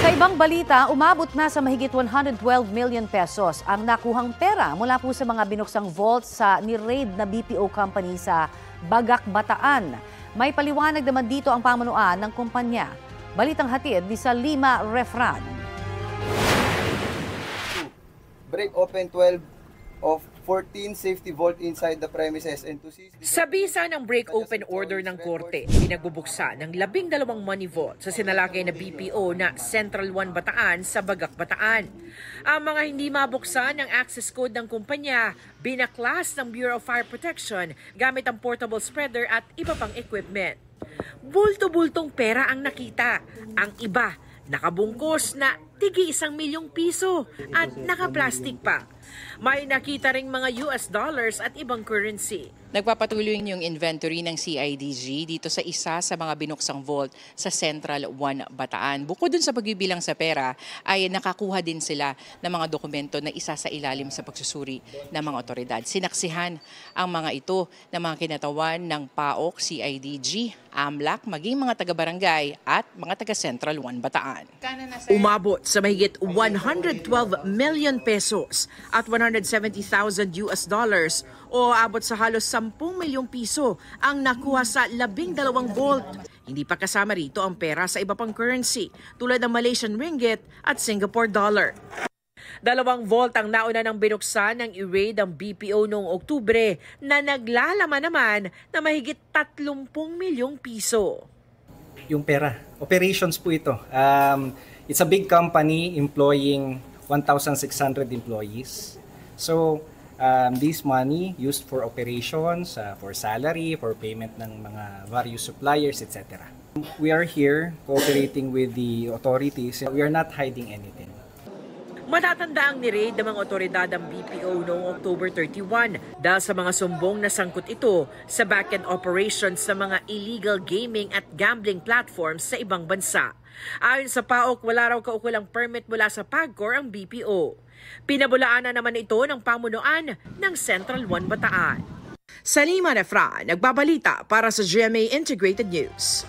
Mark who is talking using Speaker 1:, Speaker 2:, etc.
Speaker 1: Sa ibang balita, umabot na sa mahigit 112 million pesos ang nakuhang pera mula po sa mga binuksang vault sa ni-raid na BPO company sa Bagak, Bataan. May paliwanag naman dito ang pamunuan ng kumpanya. Balitang hatid ni Salima Refran.
Speaker 2: Break open 12 of 14 safety vault inside the premises and to seize...
Speaker 3: Sa bisa ng break open order ng korte, pinagbubuksan ng 12 money vault sa sinalakay na BPO na Central 1 Bataan sa Bagak, Bataan. Ang mga hindi mabuksan ng access code ng kumpanya, binaklas ng Bureau of Fire Protection gamit ang portable spreader at iba pang equipment. Bulto-bultong pera ang nakita. Ang iba, nakabungkos na tigi 1 milyong piso at nakaplastik pa. May nakita ring mga US dollars at ibang currency.
Speaker 4: Nagpapatuloy yung inventory ng CIDG dito sa isa sa mga binuksang vault sa Central 1 Bataan. Bukod dun sa pagbibilang sa pera, ay nakakuha din sila ng mga dokumento na isa sa ilalim sa pagsusuri ng mga otoridad. Sinaksihan ang mga ito ng mga kinatawan ng PAOK, CIDG, AMLAC, maging mga taga-barangay at mga taga-Central 1 Bataan.
Speaker 3: Umabot sa mahigit 112 million pesos at 170,000 US dollars o abot sa halos 10 milyong piso ang nakuha sa 12 vault. Hindi pa kasama rito ang pera sa iba pang currency tulad ng Malaysian ringgit at Singapore dollar. 2 vault ang nauna ng binuksan ng i-raid ang BPO noong Oktubre na naglalaman naman na mahigit 30 milyong piso.
Speaker 5: Yung pera, operations po ito. It's a big company employing 1,600 employees. So, this money used for operations, for salary, for payment ng mga various suppliers, etc. We are here cooperating with the authorities. We are not hiding anything.
Speaker 3: Matatanda ang ni-raid ng mga otoridad ang BPO noong October 31 dahil sa mga sumbong na sangkot ito sa back-end operations sa mga illegal gaming at gambling platforms sa ibang bansa. Ayon sa PAOK, wala raw kaukulang permit mula sa PAGCOR ang BPO. Pinabulaan na naman ito ng pamunuan ng Central 1 Bataan. Salima Refran, nagbabalita para sa GMA Integrated News.